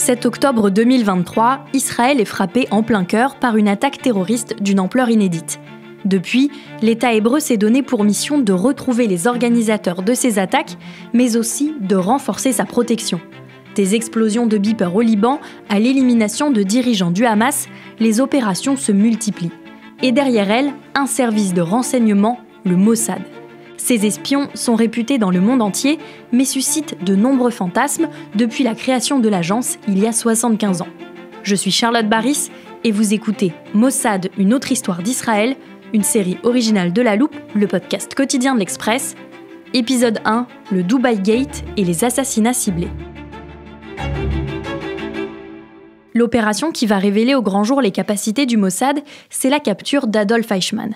7 octobre 2023, Israël est frappé en plein cœur par une attaque terroriste d'une ampleur inédite. Depuis, l'État hébreu s'est donné pour mission de retrouver les organisateurs de ces attaques, mais aussi de renforcer sa protection. Des explosions de beepers au Liban à l'élimination de dirigeants du Hamas, les opérations se multiplient. Et derrière elles, un service de renseignement, le Mossad. Ces espions sont réputés dans le monde entier, mais suscitent de nombreux fantasmes depuis la création de l'agence il y a 75 ans. Je suis Charlotte Baris et vous écoutez Mossad, une autre histoire d'Israël, une série originale de La Loupe, le podcast quotidien de l'Express. Épisode 1, le Dubaï Gate et les assassinats ciblés. L'opération qui va révéler au grand jour les capacités du Mossad, c'est la capture d'Adolf Eichmann.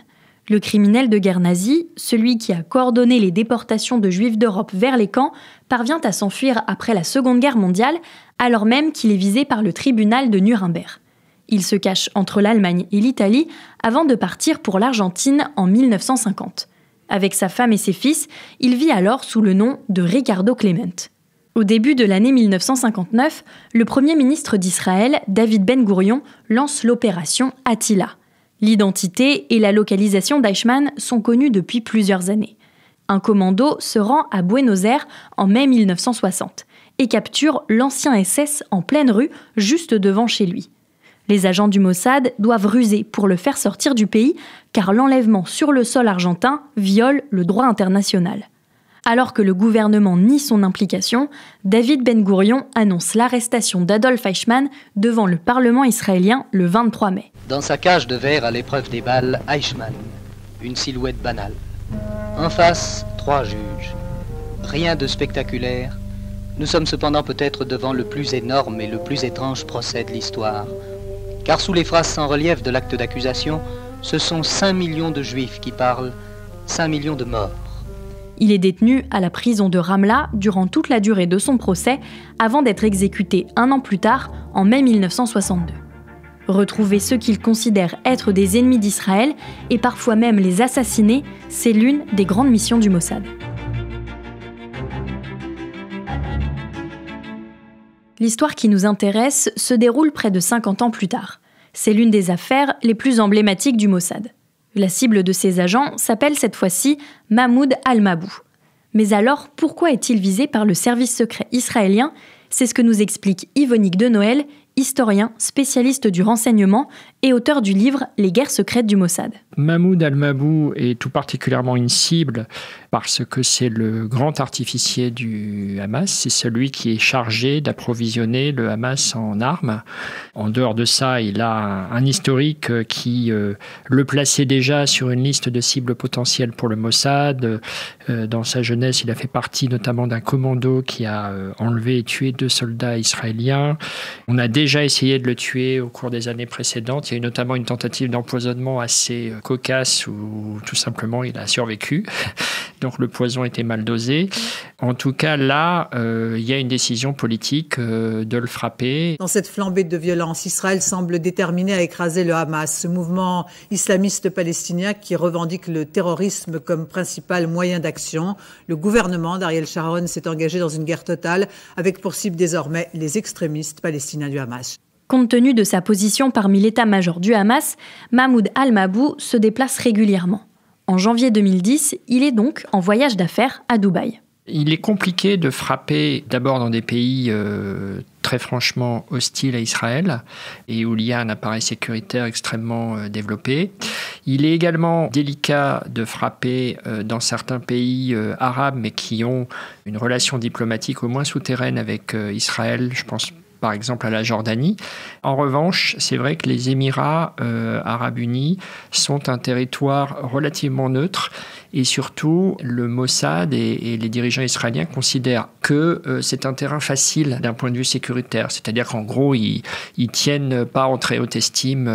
Le criminel de guerre nazi, celui qui a coordonné les déportations de Juifs d'Europe vers les camps, parvient à s'enfuir après la Seconde Guerre mondiale, alors même qu'il est visé par le tribunal de Nuremberg. Il se cache entre l'Allemagne et l'Italie avant de partir pour l'Argentine en 1950. Avec sa femme et ses fils, il vit alors sous le nom de Ricardo Clement. Au début de l'année 1959, le Premier ministre d'Israël, David Ben Gourion, lance l'opération Attila. L'identité et la localisation d'Eichmann sont connues depuis plusieurs années. Un commando se rend à Buenos Aires en mai 1960 et capture l'ancien SS en pleine rue, juste devant chez lui. Les agents du Mossad doivent ruser pour le faire sortir du pays, car l'enlèvement sur le sol argentin viole le droit international. Alors que le gouvernement nie son implication, David Ben Gourion annonce l'arrestation d'Adolf Eichmann devant le Parlement israélien le 23 mai. Dans sa cage de verre à l'épreuve des balles, Eichmann, une silhouette banale. En face, 3 juges. Rien de spectaculaire. Nous sommes cependant peut-être devant le plus énorme et le plus étrange procès de l'histoire. Car sous les phrases sans relief de l'acte d'accusation, ce sont 5 millions de juifs qui parlent, 5 millions de morts. Il est détenu à la prison de Ramla durant toute la durée de son procès, avant d'être exécuté 1 an plus tard, en mai 1962. Retrouver ceux qu'il considère être des ennemis d'Israël, et parfois même les assassiner, c'est l'une des grandes missions du Mossad. L'histoire qui nous intéresse se déroule près de 50 ans plus tard. C'est l'une des affaires les plus emblématiques du Mossad. La cible de ces agents s'appelle cette fois-ci Mahmoud al-Mabhouh. Mais alors, pourquoi est-il visé par le service secret israélien ? C'est ce que nous explique Yvonique de Noël, historien, spécialiste du renseignement et auteur du livre « Les guerres secrètes du Mossad ». Mahmoud al-Mabhouh est tout particulièrement une cible parce que c'est le grand artificier du Hamas. C'est celui qui est chargé d'approvisionner le Hamas en armes. En dehors de ça, il a un historique qui le plaçait déjà sur une liste de cibles potentielles pour le Mossad. Dans sa jeunesse, il a fait partie notamment d'un commando qui a enlevé et tué 2 soldats israéliens. On a déjà essayé de le tuer au cours des années précédentes. Il y a eu notamment une tentative d'empoisonnement assez cocasse où tout simplement il a survécu. Donc le poison était mal dosé. En tout cas, là, il y a une décision politique de le frapper. Dans cette flambée de violence, Israël semble déterminé à écraser le Hamas, ce mouvement islamiste palestinien qui revendique le terrorisme comme principal moyen d'action. Le gouvernement d'Ariel Sharon s'est engagé dans une guerre totale avec pour cible désormais les extrémistes palestiniens du Hamas. Compte tenu de sa position parmi l'état-major du Hamas, Mahmoud al-Mabhouh se déplace régulièrement. En janvier 2010, il est donc en voyage d'affaires à Dubaï. Il est compliqué de frapper d'abord dans des pays très franchement hostiles à Israël et où il y a un appareil sécuritaire extrêmement développé. Il est également délicat de frapper dans certains pays arabes mais qui ont une relation diplomatique au moins souterraine avec Israël, je pense par exemple à la Jordanie. En revanche, c'est vrai que les Émirats arabes unis sont un territoire relativement neutre et surtout le Mossad et les dirigeants israéliens considèrent que c'est un terrain facile d'un point de vue sécuritaire. C'est-à-dire qu'en gros, ils tiennent pas en très haute estime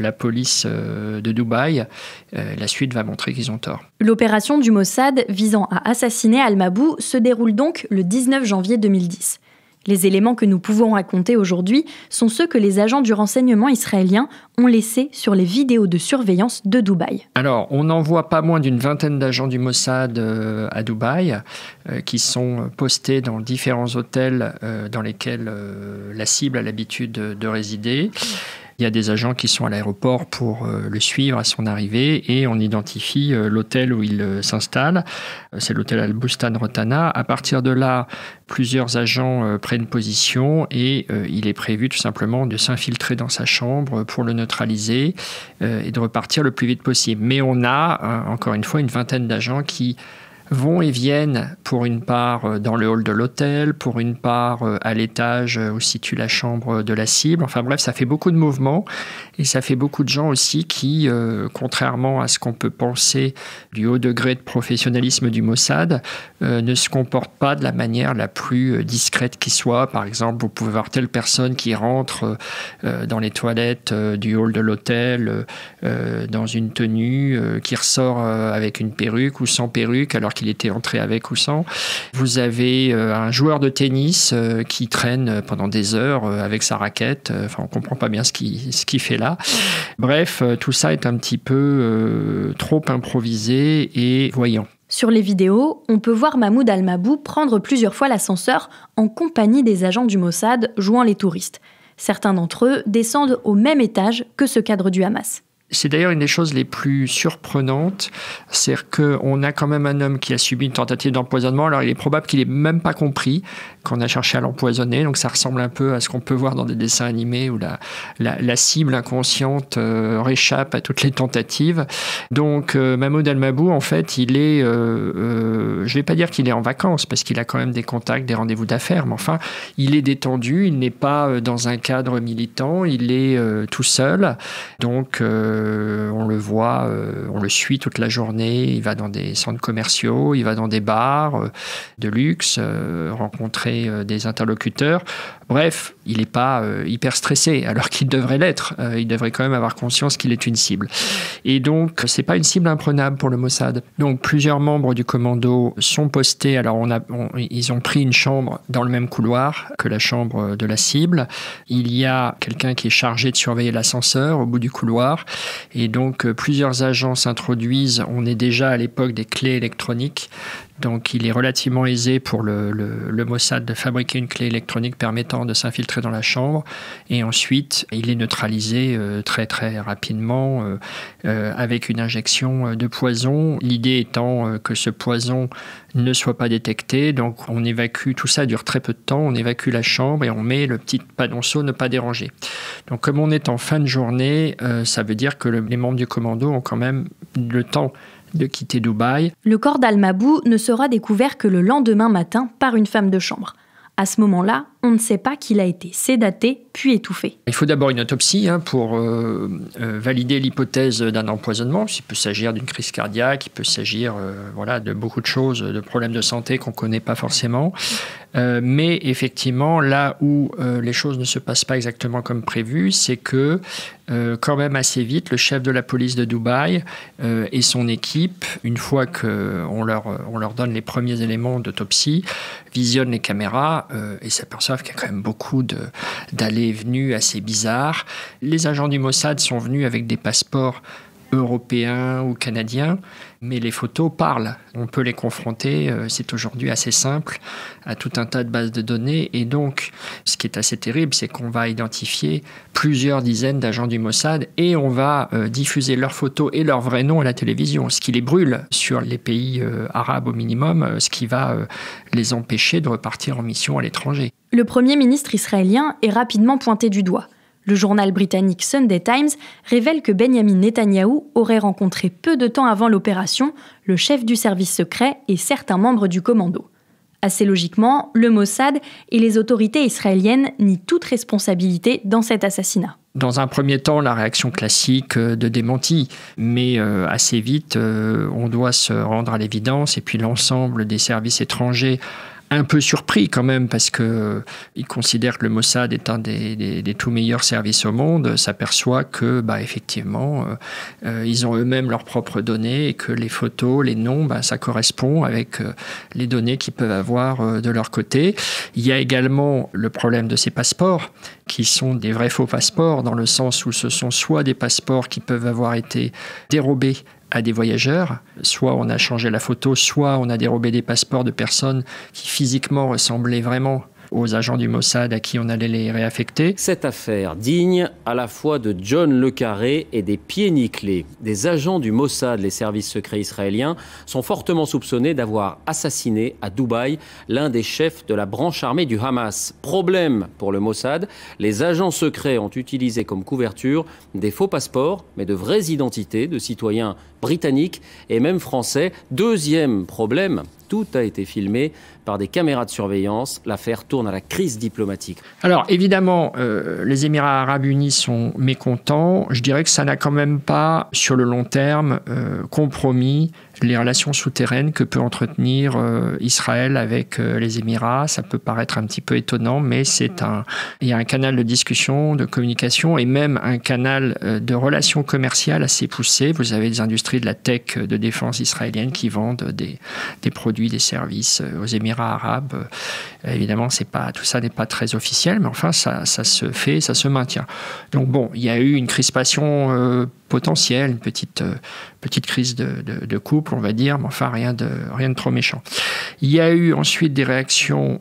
la police de Dubaï. La suite va montrer qu'ils ont tort. L'opération du Mossad visant à assassiner al-Mabhouh se déroule donc le 19 janvier 2010. Les éléments que nous pouvons raconter aujourd'hui sont ceux que les agents du renseignement israélien ont laissés sur les vidéos de surveillance de Dubaï. Alors, on envoie pas moins d'une vingtaine d'agents du Mossad à Dubaï qui sont postés dans différents hôtels dans lesquels la cible a l'habitude de résider. Il y a des agents qui sont à l'aéroport pour le suivre à son arrivée et on identifie l'hôtel où il s'installe. C'est l'hôtel Al-Bustan Rotana. À partir de là, plusieurs agents prennent position et il est prévu tout simplement de s'infiltrer dans sa chambre pour le neutraliser et de repartir le plus vite possible. Mais on a, encore une fois, une vingtaine d'agents qui vont et viennent pour une part dans le hall de l'hôtel, pour une part à l'étage où se situe la chambre de la cible. Enfin bref, ça fait beaucoup de mouvements et ça fait beaucoup de gens aussi qui, contrairement à ce qu'on peut penser du haut degré de professionnalisme du Mossad, ne se comportent pas de la manière la plus discrète qui soit. Par exemple, vous pouvez voir telle personne qui rentre dans les toilettes du hall de l'hôtel dans une tenue, qui ressort avec une perruque ou sans perruque alors qu'il était entré avec ou sans. Vous avez un joueur de tennis qui traîne pendant des heures avec sa raquette. Enfin, on ne comprend pas bien ce qu'il fait là. Bref, tout ça est un petit peu trop improvisé et voyant. Sur les vidéos, on peut voir Mahmoud Al-Mabou prendre plusieurs fois l'ascenseur en compagnie des agents du Mossad jouant les touristes. Certains d'entre eux descendent au même étage que ce cadre du Hamas. C'est d'ailleurs une des choses les plus surprenantes, c'est qu'on a quand même un homme qui a subi une tentative d'empoisonnement, alors il est probable qu'il n'ait même pas compris qu'on a cherché à l'empoisonner, donc ça ressemble un peu à ce qu'on peut voir dans des dessins animés où la cible inconsciente réchappe à toutes les tentatives. Donc Mahmoud Al-Mabou, en fait, il est, je ne vais pas dire qu'il est en vacances, parce qu'il a quand même des contacts, des rendez-vous d'affaires, mais enfin, il est détendu, il n'est pas dans un cadre militant, il est tout seul, donc on le voit, on le suit toute la journée, il va dans des centres commerciaux, il va dans des bars de luxe, rencontrer des interlocuteurs. Bref, il n'est pas hyper stressé, alors qu'il devrait l'être. Il devrait quand même avoir conscience qu'il est une cible. Et donc, ce n'est pas une cible imprenable pour le Mossad. Donc, plusieurs membres du commando sont postés. Alors, ils ont pris une chambre dans le même couloir que la chambre de la cible. Il y a quelqu'un qui est chargé de surveiller l'ascenseur au bout du couloir. Et donc, plusieurs agents s'introduisent. On est déjà à l'époque des clés électroniques. Donc, il est relativement aisé pour le Mossad de fabriquer une clé électronique permettant de s'infiltrer dans la chambre. Et ensuite, il est neutralisé très, très rapidement avec une injection de poison. L'idée étant que ce poison ne soit pas détecté. Donc, on évacue, tout ça dure très peu de temps. On évacue la chambre et on met le petit panonceau ne pas déranger. Donc, comme on est en fin de journée, ça veut dire que les membres du commando ont quand même le temps de quitter Dubaï. Le corps d'Al-Mabou ne sera découvert que le lendemain matin par une femme de chambre. À ce moment-là, on ne sait pas qu'il a été sédaté puis étouffé. Il faut d'abord une autopsie pour valider l'hypothèse d'un empoisonnement. Il peut s'agir d'une crise cardiaque, il peut s'agir de beaucoup de choses, de problèmes de santé qu'on ne connaît pas forcément. Mais effectivement, là où les choses ne se passent pas exactement comme prévu, c'est que quand même assez vite, le chef de la police de Dubaï et son équipe, une fois qu'on leur donne les premiers éléments d'autopsie, visionnent les caméras et s'aperçoivent qu'il y a quand même beaucoup d'allées et venues assez bizarres. Les agents du Mossad sont venus avec des passeports européens ou canadiens, mais les photos parlent. On peut les confronter, c'est aujourd'hui assez simple, à tout un tas de bases de données. Et donc, ce qui est assez terrible, c'est qu'on va identifier plusieurs dizaines d'agents du Mossad et on va diffuser leurs photos et leurs vrais noms à la télévision, ce qui les brûle sur les pays arabes au minimum, ce qui va les empêcher de repartir en mission à l'étranger. Le Premier ministre israélien est rapidement pointé du doigt. Le journal britannique Sunday Times révèle que Benjamin Netanyahou aurait rencontré peu de temps avant l'opération le chef du service secret et certains membres du commando. Assez logiquement, le Mossad et les autorités israéliennes nient toute responsabilité dans cet assassinat. Dans un premier temps, la réaction classique de démenti, mais assez vite, on doit se rendre à l'évidence, et puis l'ensemble des services étrangers un peu surpris quand même, parce qu'ils considèrent que le Mossad est un des tout meilleurs services au monde, s'aperçoit que, effectivement, ils ont eux-mêmes leurs propres données et que les photos, les noms, ça correspond avec les données qu'ils peuvent avoir de leur côté. Il y a également le problème de ces passeports, qui sont des vrais faux passeports, dans le sens où ce sont soit des passeports qui peuvent avoir été dérobés à des voyageurs, soit on a changé la photo, soit on a dérobé des passeports de personnes qui physiquement ressemblaient vraiment aux agents du Mossad à qui on allait les réaffecter. Cette affaire digne à la fois de John le Carré et des pieds nickelés. Des agents du Mossad, les services secrets israéliens, sont fortement soupçonnés d'avoir assassiné à Dubaï l'un des chefs de la branche armée du Hamas. Problème pour le Mossad, les agents secrets ont utilisé comme couverture des faux passeports, mais de vraies identités de citoyens britanniques et même français. Deuxième problème, tout a été filmé par des caméras de surveillance. L'affaire tourne à la crise diplomatique. Alors évidemment, les Émirats arabes unis sont mécontents. Je dirais que ça n'a quand même pas, sur le long terme, compromis les relations souterraines que peut entretenir Israël avec les Émirats. Ça peut paraître un petit peu étonnant, mais il y a un canal de discussion, de communication et même un canal de relations commerciales assez poussé. Vous avez des industries de la tech de défense israélienne qui vendent des produits, des services aux Émirats arabes. Évidemment, tout ça n'est pas très officiel, mais enfin, ça se fait, ça se maintient. Donc bon, il y a eu une crispation potentielle, une petite crise de couple, on va dire, mais enfin rien de trop méchant. Il y a eu ensuite des réactions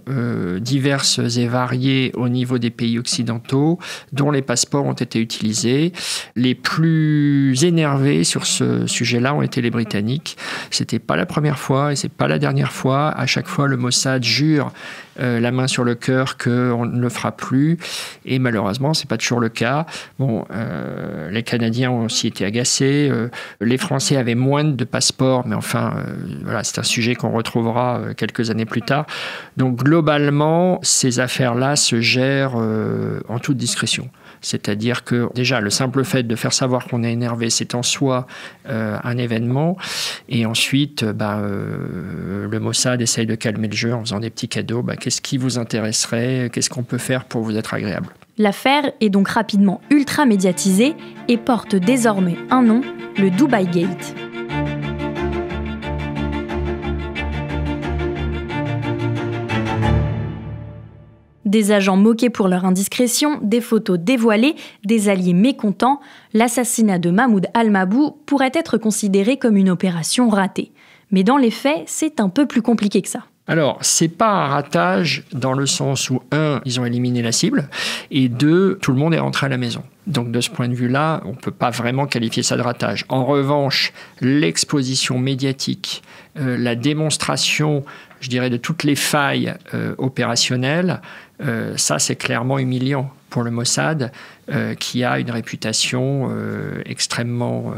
diverses et variées au niveau des pays occidentaux, dont les passeports ont été utilisés. Les plus énervés sur ce sujet-là ont été les Britanniques. C'était pas la première fois et c'est pas la dernière fois. À chaque fois, le Mossad jure la main sur le cœur qu'on ne le fera plus. Et malheureusement, c'est pas toujours le cas. Bon, les Canadiens ont aussi été agacés. Les Français avaient moins de passeports, mais enfin, voilà, c'est un sujet qu'on retrouvera quelques années plus tard. Donc, globalement, ces affaires-là se gèrent en toute discrétion. C'est-à-dire que déjà, le simple fait de faire savoir qu'on est énervé, c'est en soi un événement. Et ensuite, le Mossad essaye de calmer le jeu en faisant des petits cadeaux. Qu'est-ce qui vous intéresserait ? Qu'est-ce qu'on peut faire pour vous être agréable ? L'affaire est donc rapidement ultra médiatisée et porte désormais un nom, le Dubai Gate. Des agents moqués pour leur indiscrétion, des photos dévoilées, des alliés mécontents, l'assassinat de Mahmoud al-Mabhouh pourrait être considéré comme une opération ratée. Mais dans les faits, c'est un peu plus compliqué que ça. Alors, c'est pas un ratage dans le sens où, 1, ils ont éliminé la cible, et 2, tout le monde est rentré à la maison. Donc, de ce point de vue-là, on ne peut pas vraiment qualifier ça de ratage. En revanche, l'exposition médiatique, la démonstration, je dirais, de toutes les failles opérationnelles, ça, c'est clairement humiliant pour le Mossad, qui a une réputation extrêmement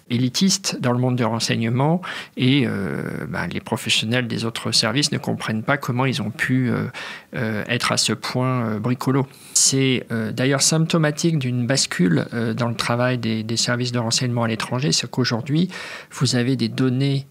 élitiste dans le monde du renseignement, et les professionnels des autres services ne comprennent pas comment ils ont pu être à ce point bricolos. C'est d'ailleurs symptomatique d'une bascule dans le travail des services de renseignement à l'étranger, c'est qu'aujourd'hui, vous avez des données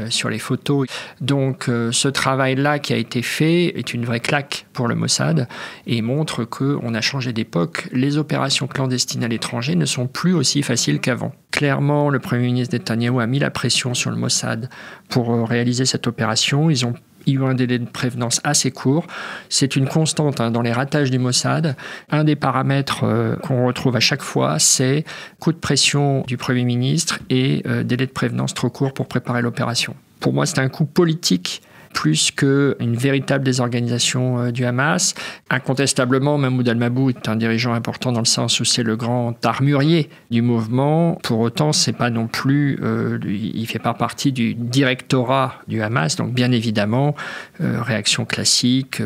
sur les photos. Donc ce travail-là qui a été fait est une vraie claque pour le Mossad et montre qu'on a changé d'époque. Les opérations clandestines à l'étranger ne sont plus aussi faciles qu'avant. Clairement, le Premier ministre Netanyahou a mis la pression sur le Mossad pour réaliser cette opération. Ils ont eu un délai de prévenance assez court. C'est une constante dans les ratages du Mossad. Un des paramètres qu'on retrouve à chaque fois, c'est coup de pression du Premier ministre et délai de prévenance trop court pour préparer l'opération. Pour moi, c'est un coup politique plus qu'une véritable désorganisation du Hamas. Incontestablement, Mahmoud al-Mabhouh est un dirigeant important dans le sens où c'est le grand armurier du mouvement. Pour autant, c'est pas non plus, il fait pas partie du directorat du Hamas. Donc, bien évidemment, réaction classique,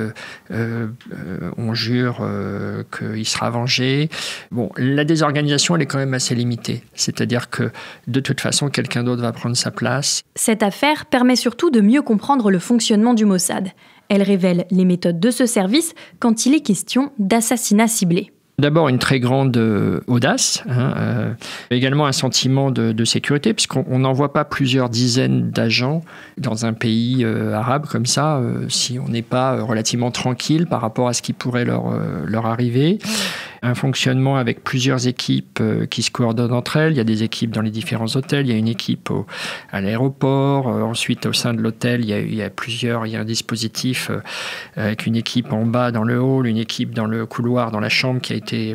on jure qu'il sera vengé. Bon, la désorganisation, elle est quand même assez limitée. C'est-à-dire que, de toute façon, quelqu'un d'autre va prendre sa place. Cette affaire permet surtout de mieux comprendre le fonctionnement du Mossad. Elle révèle les méthodes de ce service quand il est question d'assassinat ciblé. D'abord, une très grande audace, également un sentiment de sécurité, puisqu'on n'envoie pas plusieurs dizaines d'agents dans un pays arabe comme ça, si on n'est pas relativement tranquille par rapport à ce qui pourrait leur arriver. Un fonctionnement avec plusieurs équipes qui se coordonnent entre elles. Il y a des équipes dans les différents hôtels, il y a une équipe à l'aéroport, ensuite au sein de l'hôtel, il y a un dispositif avec une équipe en bas dans le hall, une équipe dans le couloir, dans la chambre qui a été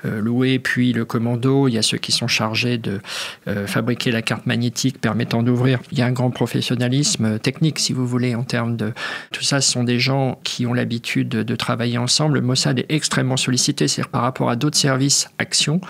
louée, puis le commando, il y a ceux qui sont chargés de fabriquer la carte magnétique permettant d'ouvrir. Il y a un grand professionnalisme technique, si vous voulez, en termes de... Tout ça, ce sont des gens qui ont l'habitude de travailler ensemble. Le Mossad est extrêmement sollicité, c'est-à-dire par rapport à d'autres services actions,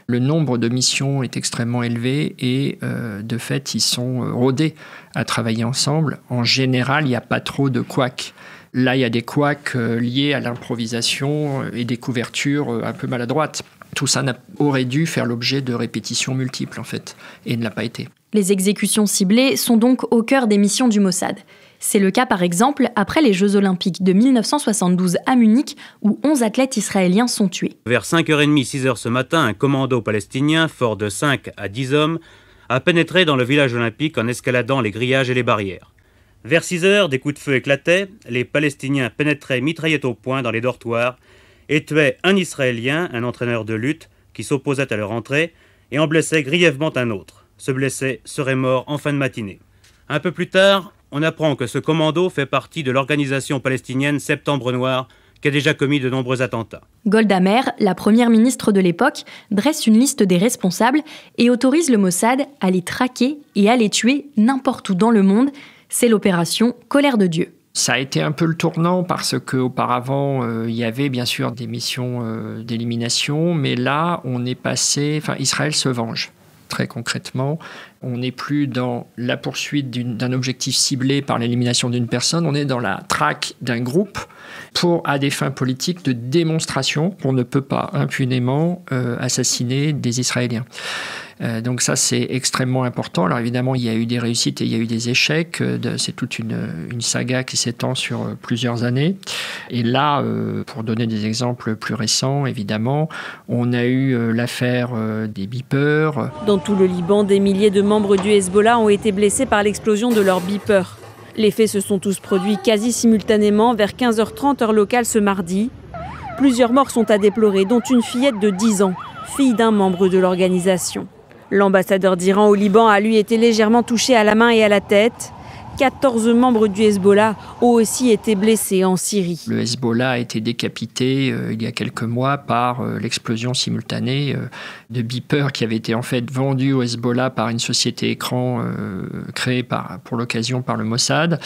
le nombre de missions est extrêmement élevé et de fait, ils sont rodés à travailler ensemble. En général, il n'y a pas trop de couacs. Là, il y a des couacs liés à l'improvisation et des couvertures un peu maladroites. Tout ça aurait dû faire l'objet de répétitions multiples, en fait, et ne l'a pas été. Les exécutions ciblées sont donc au cœur des missions du Mossad. C'est le cas, par exemple, après les Jeux Olympiques de 1972 à Munich, où 11 athlètes israéliens sont tués. Vers 5h30, 6h ce matin, un commando palestinien, fort de 5 à 10 hommes, a pénétré dans le village olympique en escaladant les grillages et les barrières. Vers 6h, des coups de feu éclataient, les Palestiniens pénétraient mitraillettes au poing dans les dortoirs et tuaient un Israélien, un entraîneur de lutte, qui s'opposait à leur entrée, et en blessaient grièvement un autre. Ce blessé serait mort en fin de matinée. Un peu plus tard, on apprend que ce commando fait partie de l'organisation palestinienne Septembre Noir, qui a déjà commis de nombreux attentats. Golda Meir, la première ministre de l'époque, dresse une liste des responsables et autorise le Mossad à les traquer et à les tuer n'importe où dans le monde. C'est l'opération Colère de Dieu. Ça a été un peu le tournant parce qu'auparavant, il y avait bien sûr des missions d'élimination, mais là, on est passé... Israël se venge. Très concrètement, on n'est plus dans la poursuite d'un objectif ciblé par l'élimination d'une personne, on est dans la traque d'un groupe à des fins politiques de démonstration qu'on ne peut pas impunément assassiner des Israéliens. Donc ça, c'est extrêmement important. Alors évidemment, il y a eu des réussites et il y a eu des échecs. C'est toute une saga qui s'étend sur plusieurs années. Et là, pour donner des exemples plus récents, évidemment, on a eu l'affaire des beepers. Dans tout le Liban, des milliers de membres du Hezbollah ont été blessés par l'explosion de leurs beepers. Les faits se sont tous produits quasi simultanément vers 15h30 heure locale ce mardi. Plusieurs morts sont à déplorer, dont une fillette de 10 ans, fille d'un membre de l'organisation. L'ambassadeur d'Iran au Liban a lui été légèrement touché à la main et à la tête. 14 membres du Hezbollah ont aussi été blessés en Syrie. Le Hezbollah a été décapité il y a quelques mois par l'explosion simultanée de beepers qui avaient été en fait vendus au Hezbollah par une société écran créée pour l'occasion par le Mossad.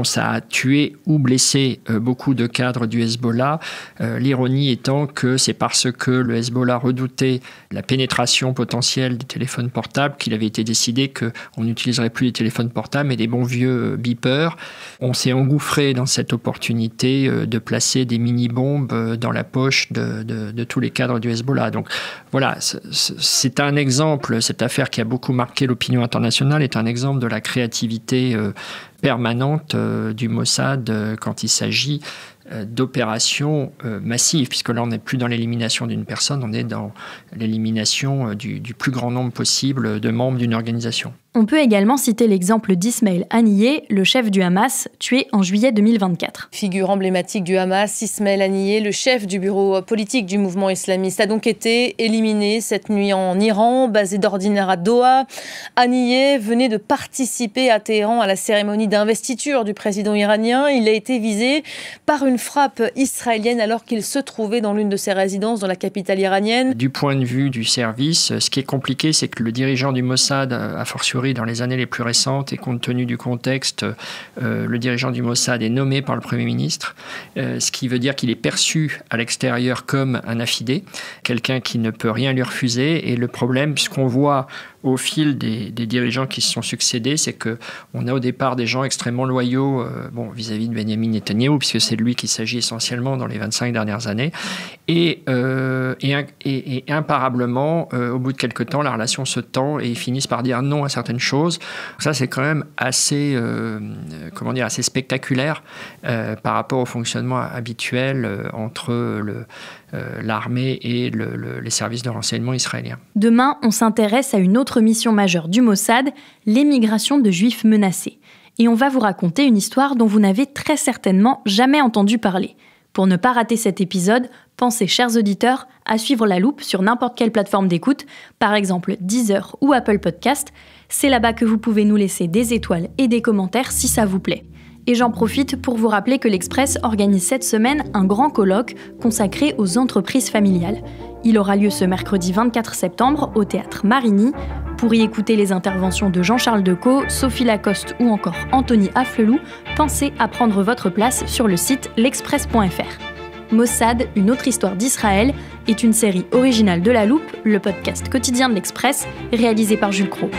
Ça a tué ou blessé beaucoup de cadres du Hezbollah. L'ironie étant que c'est parce que le Hezbollah redoutait la pénétration potentielle des téléphones portables qu'il avait été décidé qu'on n'utiliserait plus les téléphones portables mais des bons vieux beepers. On s'est engouffré dans cette opportunité de placer des mini-bombes dans la poche de tous les cadres du Hezbollah. Donc voilà, c'est un exemple, cette affaire qui a beaucoup marqué l'opinion internationale est un exemple de la créativité permanente du Mossad quand il s'agit d'opérations massives, puisque là on n'est plus dans l'élimination d'une personne, on est dans l'élimination du plus grand nombre possible de membres d'une organisation. On peut également citer l'exemple d'Ismaël Haniyeh, le chef du Hamas, tué en juillet 2024. Figure emblématique du Hamas, Ismaël Haniyeh, le chef du bureau politique du mouvement islamiste, a donc été éliminé cette nuit en Iran, basé d'ordinaire à Doha. Haniyeh venait de participer à Téhéran à la cérémonie d'investiture du président iranien. Il a été visé par une frappe israélienne alors qu'il se trouvait dans l'une de ses résidences dans la capitale iranienne. Du point de vue du service, ce qui est compliqué, c'est que le dirigeant du Mossad, a fortiori dans les années les plus récentes, et compte tenu du contexte, le dirigeant du Mossad est nommé par le Premier ministre, ce qui veut dire qu'il est perçu à l'extérieur comme un affidé, quelqu'un qui ne peut rien lui refuser. Et le problème, puisqu'on voit au fil des dirigeants qui se sont succédés, c'est qu'on a au départ des gens extrêmement loyaux vis-à-vis de Benyamin Netanyahou, puisque c'est de lui qu'il s'agit essentiellement dans les 25 dernières années. Et imparablement, au bout de quelques temps, la relation se tend et ils finissent par dire non à certaines choses. Donc ça, c'est quand même assez spectaculaire par rapport au fonctionnement habituel entre l'armée et les services de renseignement israéliens. Demain, on s'intéresse à une autre mission majeure du Mossad, l'émigration de Juifs menacés. Et on va vous raconter une histoire dont vous n'avez très certainement jamais entendu parler. Pour ne pas rater cet épisode, pensez, chers auditeurs, à suivre La Loupe sur n'importe quelle plateforme d'écoute, par exemple Deezer ou Apple Podcast. C'est là-bas que vous pouvez nous laisser des étoiles et des commentaires si ça vous plaît. Et j'en profite pour vous rappeler que l'Express organise cette semaine un grand colloque consacré aux entreprises familiales. Il aura lieu ce mercredi 24 septembre au Théâtre Marigny. Pour y écouter les interventions de Jean-Charles Decaux, Sophie Lacoste ou encore Anthony Afflelou, pensez à prendre votre place sur le site l'express.fr. Mossad, une autre histoire d'Israël, est une série originale de La Loupe, le podcast quotidien de l'Express, réalisé par Jules Cros.